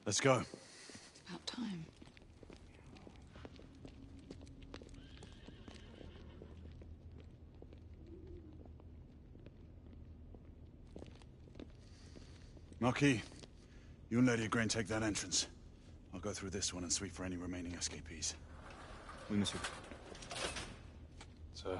Let's go. About time. Marquis, you and Lady Grain take that entrance. I'll go through this one and sweep for any remaining escapees. Oui, monsieur. Sir.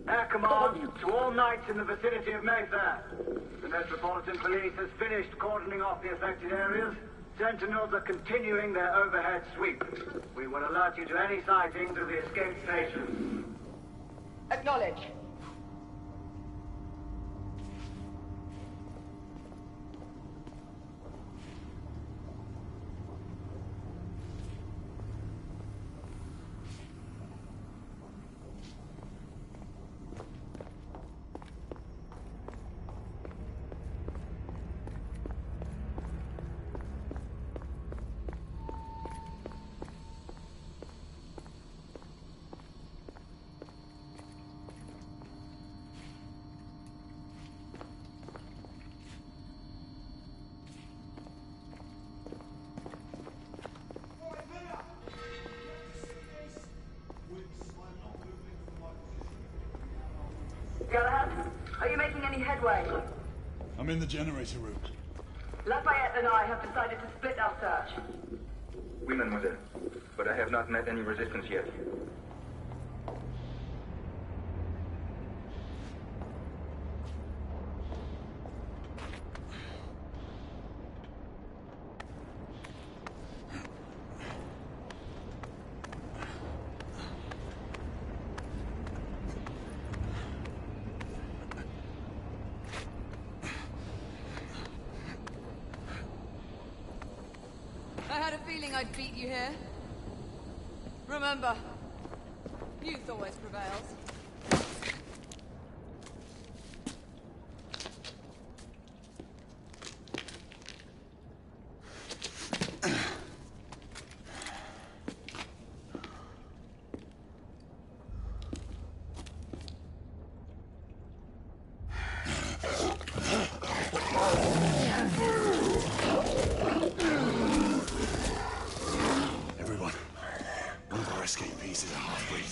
Air command to all knights in the vicinity of Mayfair. The Metropolitan Police has finished cordoning off the affected areas. Sentinels are continuing their overhead sweep. We will alert you to any sightings of the escaped stations. Acknowledge. Galahad, are you making any headway? I'm in the generator room. Lafayette and I have decided to split our search. Oui, mademoiselle. But I have not met any resistance yet. I had a feeling I'd beat you here. Remember, youth always prevails. Everyone, one of our escapees is a half-breed.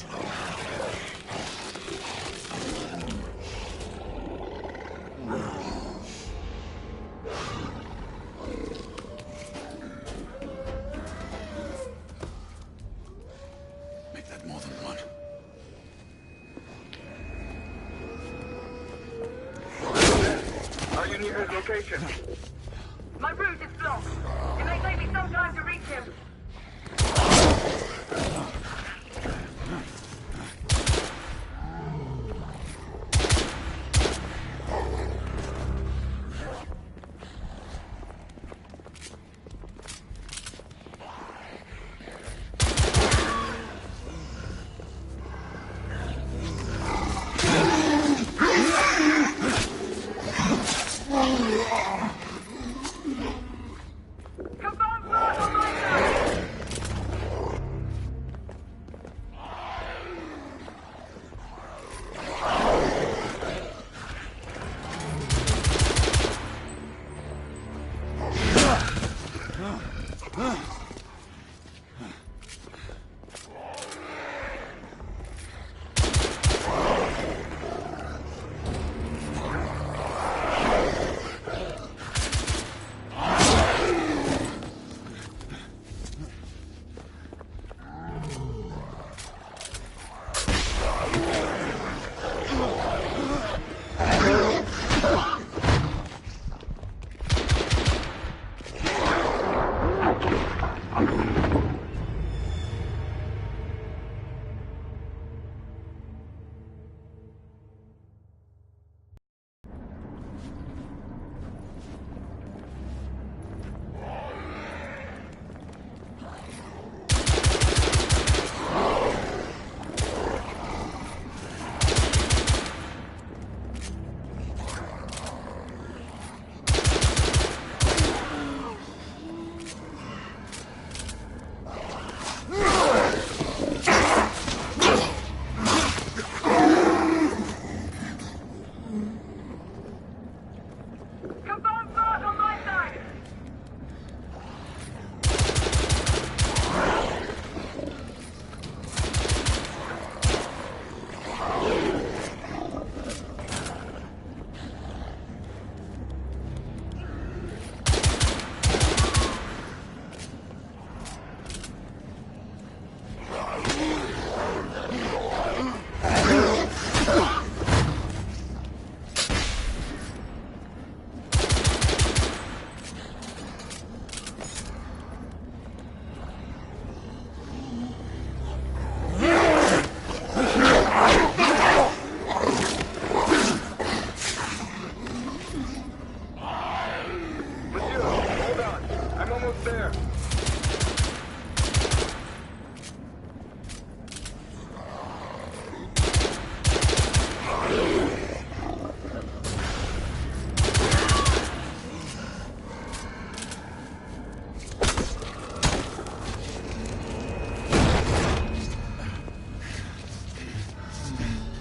Make that more than one. Are you near his location? My route is blocked. It may take me some time to reach him. Confirm fire on my side!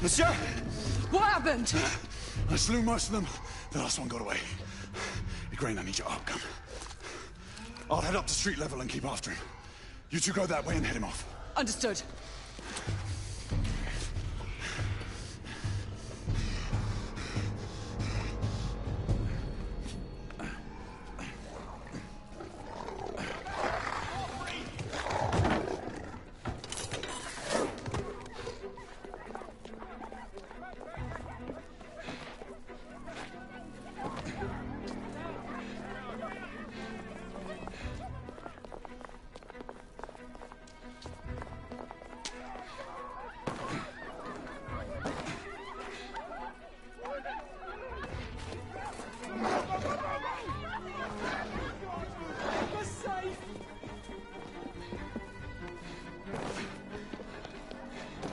Monsieur! What happened? I slew most of them. The last one got away. Igraine, I need your arc gun. I'll head up to street level and keep after him. You two go that way and head him off. Understood.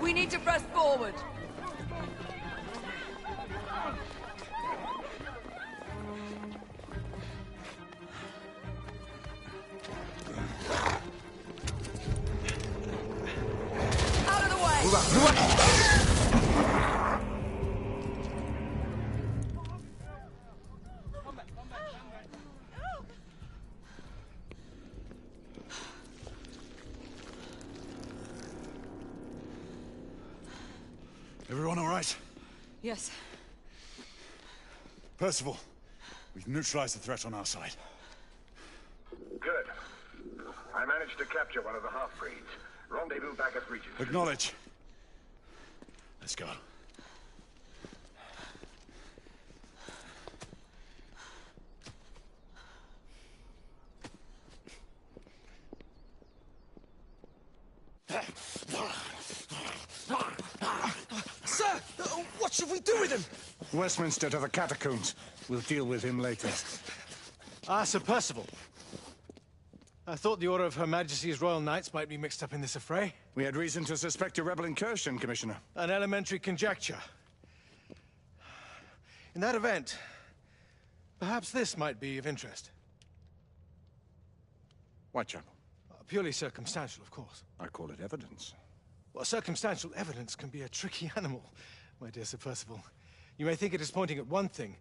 We need to press forward. Out of the way! Everyone all right? Yes. Percival, we've neutralized the threat on our side. Good. I managed to capture one of the half-breeds. Rendezvous back at Regis. Acknowledge. Let's go. Sir! What should we do with him? Westminster to the catacombs. We'll deal with him later. Ah, Sir Percival. I thought the Order of Her Majesty's Royal Knights might be mixed up in this affray. We had reason to suspect a rebel incursion, Commissioner. An elementary conjecture. In that event, perhaps this might be of interest. Whitechapel. Purely circumstantial, of course. I call it evidence. Well, circumstantial evidence can be a tricky animal, my dear Sir Percival. You may think it is pointing at one thing,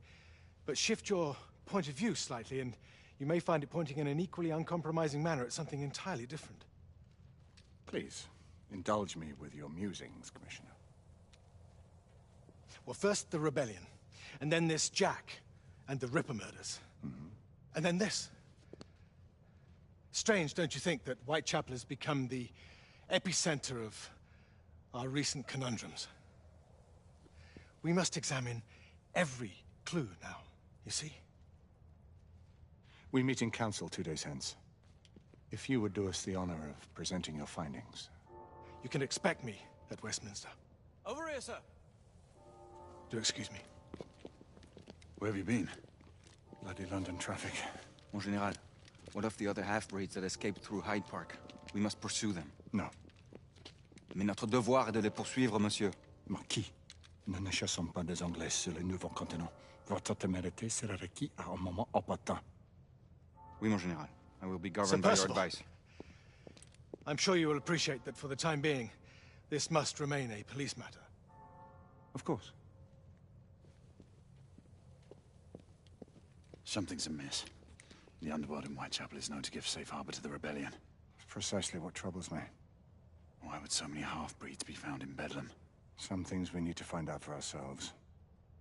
but shift your point of view slightly, and you may find it pointing in an equally uncompromising manner at something entirely different. Please, indulge me with your musings, Commissioner. Well, first the rebellion, and then this Jack, and the Ripper murders. And then this. Strange, don't you think, that Whitechapel has become the epicenter of our recent conundrums? We must examine every clue now, you see? We meet in council 2 days hence. If you would do us the honor of presenting your findings. You can expect me at Westminster. Over here, sir. Do excuse me. Where have you been? Bloody London traffic. Mon Général, what of the other half-breeds that escaped through Hyde Park? We must pursue them. No. Mais notre devoir est de les poursuivre, monsieur. Marquis, nous ne chassons pas des Anglais sur le nouveau continent. Votre témérité sera requis à un moment opportun. Oui, mon Général. I will be governed by your Percival. advice. I'm sure you will appreciate that for the time being, this must remain a police matter. Of course. Something's amiss. The underworld in Whitechapel is known to give safe harbor to the rebellion. Precisely what troubles me. Why would so many half-breeds be found in Bedlam? Some things we need to find out for ourselves.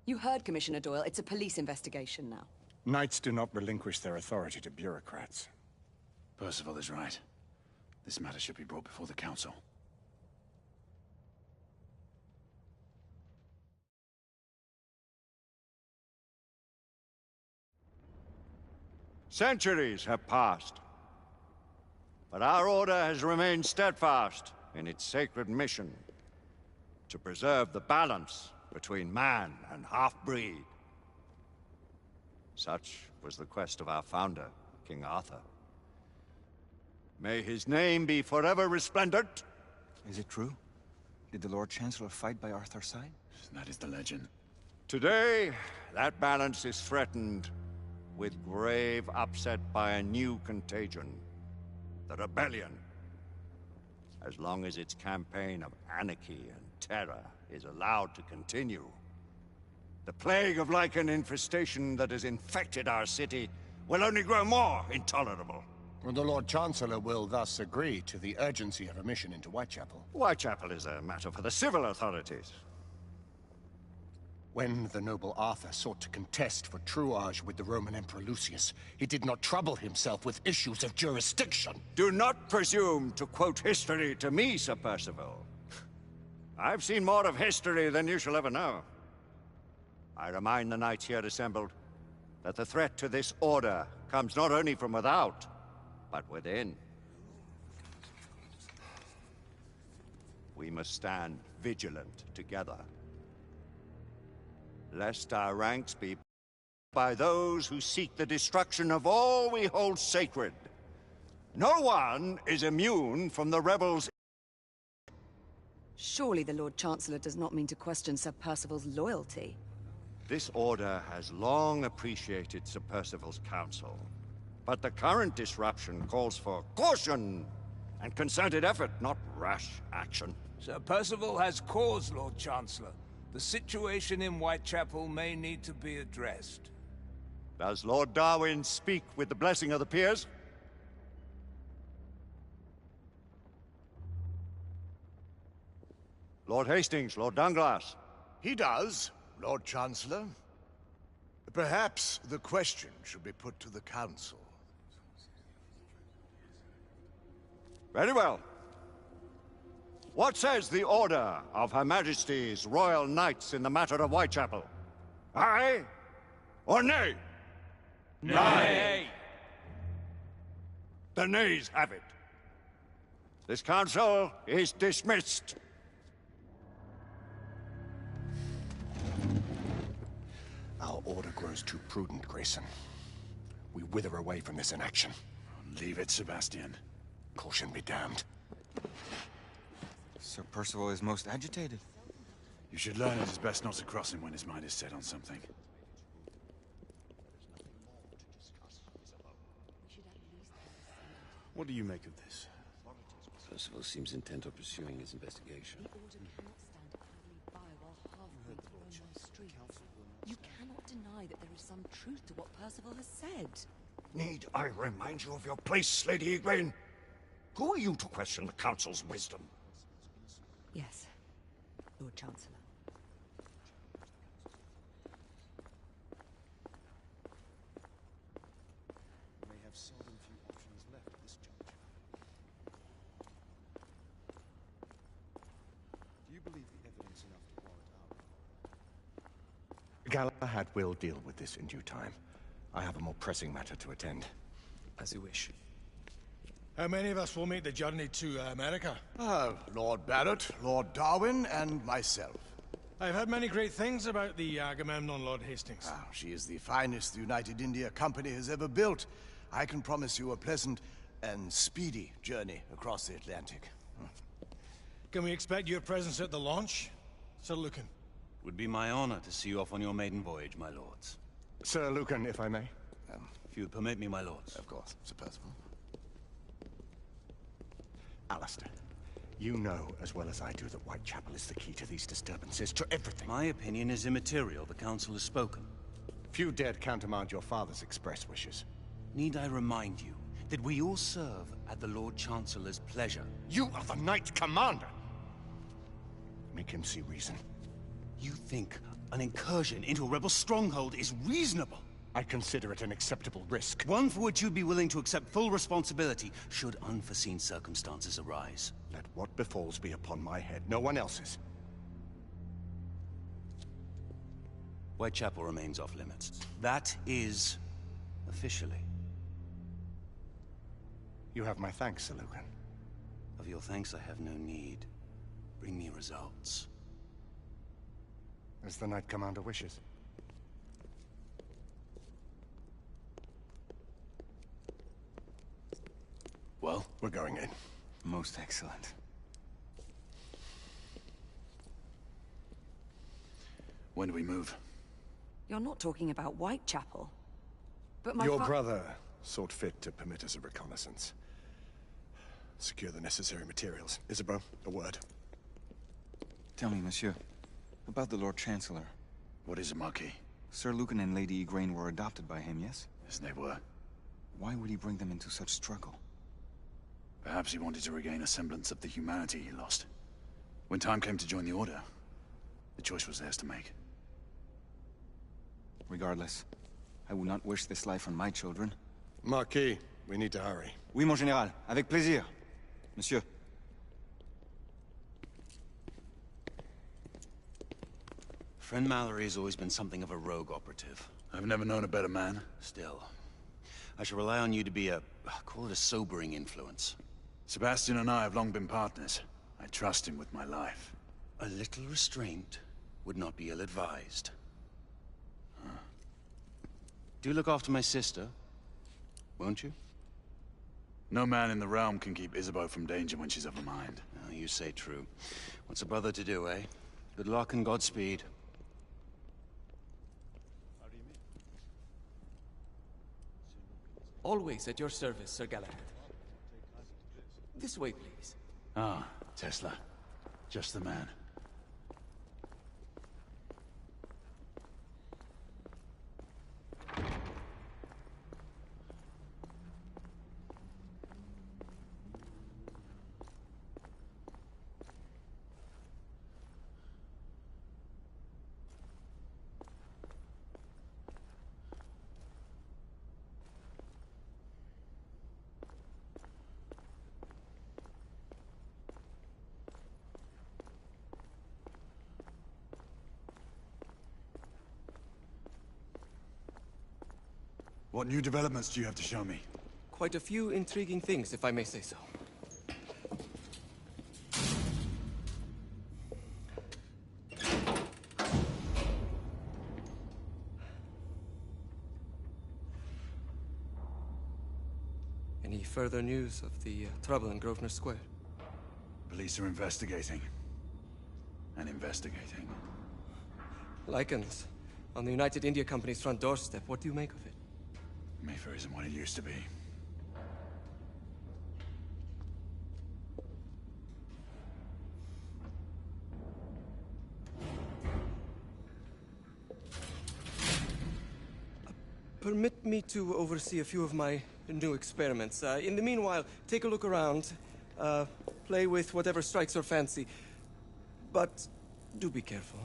You heard, Commissioner Doyle. It's a police investigation now. Knights do not relinquish their authority to bureaucrats. Percival is right. This matter should be brought before the council. Centuries have passed, but our order has remained steadfast in its sacred mission to preserve the balance between man and half-breed. Such was the quest of our founder, King Arthur. May his name be forever resplendent. Is it true? Did the Lord Chancellor fight by Arthur's side? That is the legend. Today, that balance is threatened with grave upset by a new contagion, the rebellion. As long as its campaign of anarchy and terror is allowed to continue. The plague of lichen infestation that has infected our city will only grow more intolerable. Well, the Lord Chancellor will thus agree to the urgency of a mission into Whitechapel. Whitechapel is a matter for the civil authorities. When the noble Arthur sought to contest for truage with the Roman Emperor Lucius, he did not trouble himself with issues of jurisdiction. Do not presume to quote history to me, Sir Percival. I've seen more of history than you shall ever know. I remind the knights here assembled that the threat to this order comes not only from without, but within. We must stand vigilant together, lest our ranks be by those who seek the destruction of all we hold sacred. No one is immune from the rebels. Surely the Lord Chancellor does not mean to question Sir Percival's loyalty. This order has long appreciated Sir Percival's counsel, but the current disruption calls for caution and concerted effort, not rash action. Sir Percival has cause, Lord Chancellor. The situation in Whitechapel may need to be addressed. Does Lord Darwin speak with the blessing of the peers? Lord Hastings, Lord Dunglass. He does, Lord Chancellor. Perhaps the question should be put to the Council. Very well. What says the Order of Her Majesty's Royal Knights in the matter of Whitechapel? Aye or nay? Nay. The nays have it. This council is dismissed. Our order grows too prudent, Grayson. We wither away from this inaction. Leave it, Sebastian. Caution be damned. Sir Percival is most agitated. You should learn it is best not to cross him when his mind is set on something. What do you make of this? Percival seems intent on pursuing his investigation. You cannot deny that there is some truth to what Percival has said. Need I remind you of your place, Lady Egwene? Who are you to question the Council's wisdom? Yes, Lord Chancellor. We may have seldom few options left at this juncture. Do you believe the evidence enough to warrant our... Galahad will deal with this in due time. I have a more pressing matter to attend. As you wish. How many of us will make the journey to America? Lord Barrett, Lord Darwin, and myself. I've heard many great things about the Agamemnon, Lord Hastings. She is the finest the United India Company has ever built. I can promise you a pleasant and speedy journey across the Atlantic. Can we expect your presence at the launch, Sir Lucan? Would be my honor to see you off on your maiden voyage, my lords. Sir Lucan, if I may? If you would permit me, my lords. Of course, Sir Percival. Alistair, you know as well as I do that Whitechapel is the key to these disturbances, to everything. My opinion is immaterial. The Council has spoken. Few dared countermand your father's express wishes. Need I remind you that we all serve at the Lord Chancellor's pleasure? You are the Knight Commander! Make him see reason. You think an incursion into a rebel stronghold is reasonable? I consider it an acceptable risk. One for which you'd be willing to accept full responsibility should unforeseen circumstances arise. Let what befalls be upon my head, no one else's. Whitechapel remains off limits. That is... officially. You have my thanks, Sir Lucan. Of your thanks I have no need. Bring me results. As the Knight Commander wishes. Well, we're going in. Most excellent. When do we move? You're not talking about Whitechapel. But Your brother sought fit to permit us a reconnaissance. Secure the necessary materials. Isabel, a word. Tell me, monsieur. About the Lord Chancellor. What is a Marquis? Sir Lucan and Lady Igraine were adopted by him, yes? Yes, they were. Why would he bring them into such struggle? Perhaps he wanted to regain a semblance of the humanity he lost. When time came to join the Order, the choice was theirs to make. Regardless, I would not wish this life on my children. Marquis, we need to hurry. Oui, mon général. Avec plaisir. Monsieur. Friend Mallory has always been something of a rogue operative. I've never known a better man. Still, I shall rely on you to be call it a sobering influence. Sebastian and I have long been partners. I trust him with my life. A little restraint would not be ill-advised. Do look after my sister, won't you? No man in the realm can keep Isabeau from danger when she's of a mind. Oh, you say true. What's a brother to do, eh? Good luck and Godspeed. Always at your service, Sir Galahad. This way, please. Ah, Tesla. Just the man. What new developments do you have to show me? Quite a few intriguing things, if I may say so. Any further news of the trouble in Grosvenor Square? Police are investigating. And investigating. Lycans, on the United India Company's front doorstep. What do you make of it? Mayfair isn't what it used to be. Permit me to oversee a few of my new experiments. In the meanwhile, take a look around. Play with whatever strikes your fancy. But do be careful.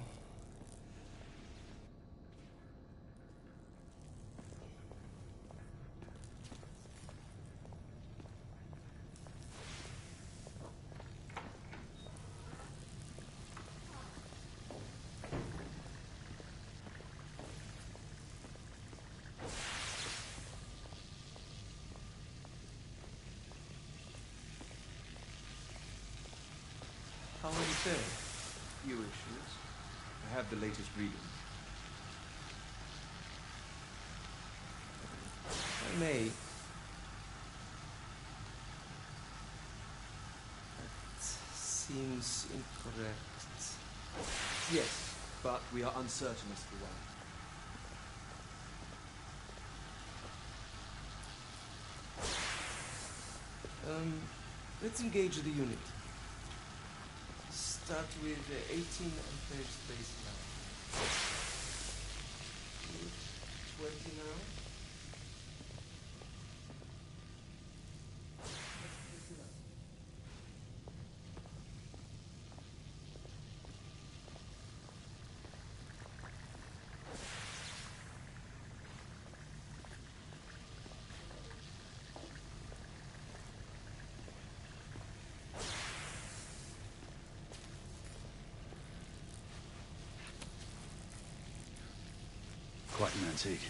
How are you faring? Few issues. I have the latest reading. If I may. That seems incorrect. Yes, but we are uncertain as to why. Let's engage the unit. Start with 18 amperes baseline. 20 now. Quite an antique.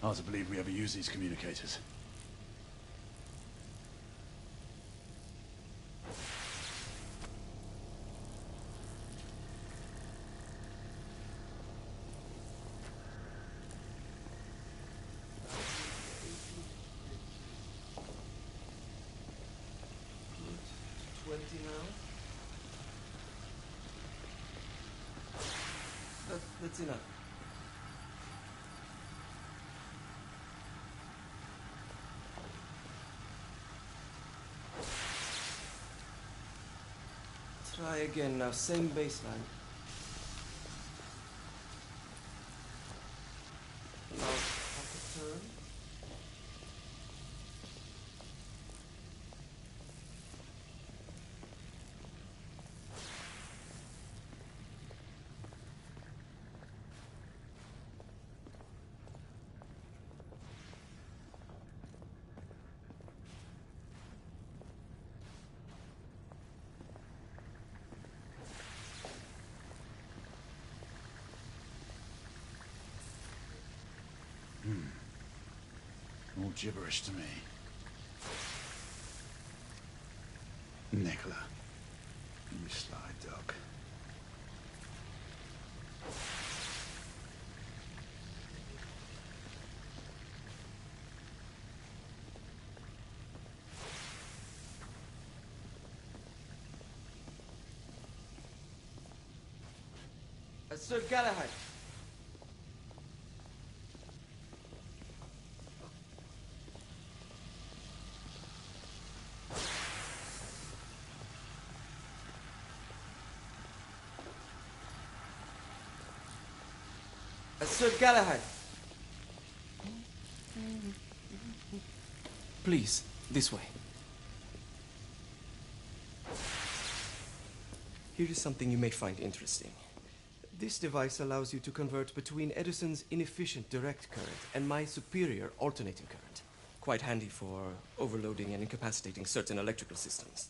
Hard to believe we ever use these communicators. That's enough. Try again now, same baseline. all gibberish to me. Nicola, you sly dog. Sir Galahad. Sir Galahad. Please, this way. Here is something you may find interesting. This device allows you to convert between Edison's inefficient direct current and my superior alternating current. Quite handy for overloading and incapacitating certain electrical systems.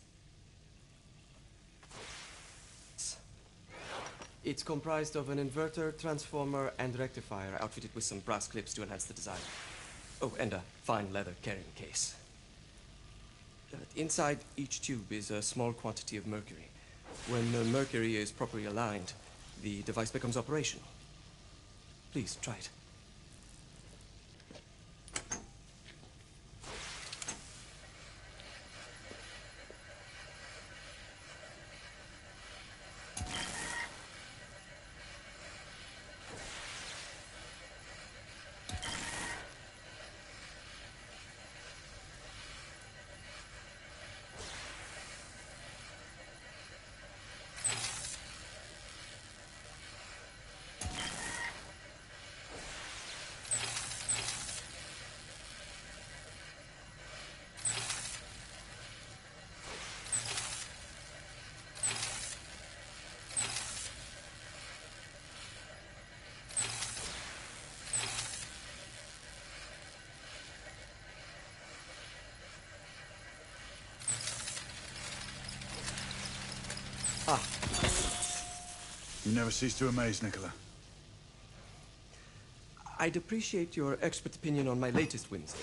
It's comprised of an inverter, transformer, and rectifier outfitted with some brass clips to enhance the design. Oh, and a fine leather carrying case. Inside each tube is a small quantity of mercury. When the mercury is properly aligned, the device becomes operational. Please, try it. Ah. You never cease to amaze, Nicola. I'd appreciate your expert opinion on my latest whimsy.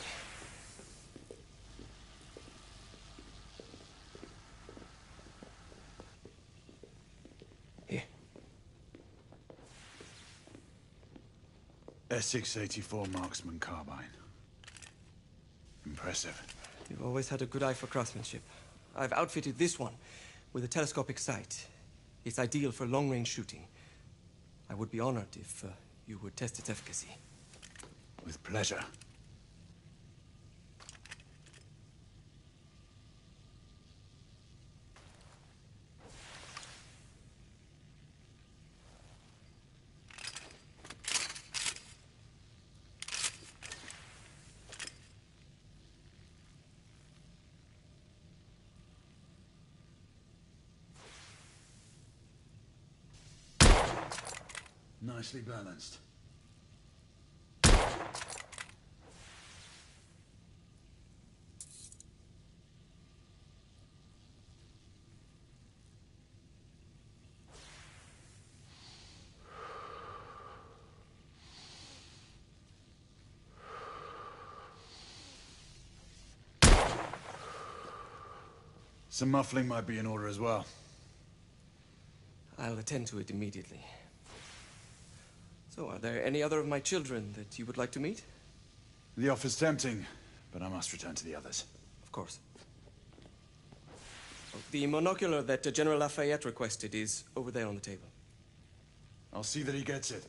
Here. S684 Marksman Carbine. Impressive. You've always had a good eye for craftsmanship. I've outfitted this one with a telescopic sight. It's ideal for long-range shooting. I would be honored if you would test its efficacy. With pleasure. Nicely balanced. Some muffling might be in order as well. I'll attend to it immediately. So, are there any other of my children that you would like to meet? The offer's tempting, but I must return to the others. Of course. Oh, the monocular that General Lafayette requested is over there on the table. I'll see that he gets it.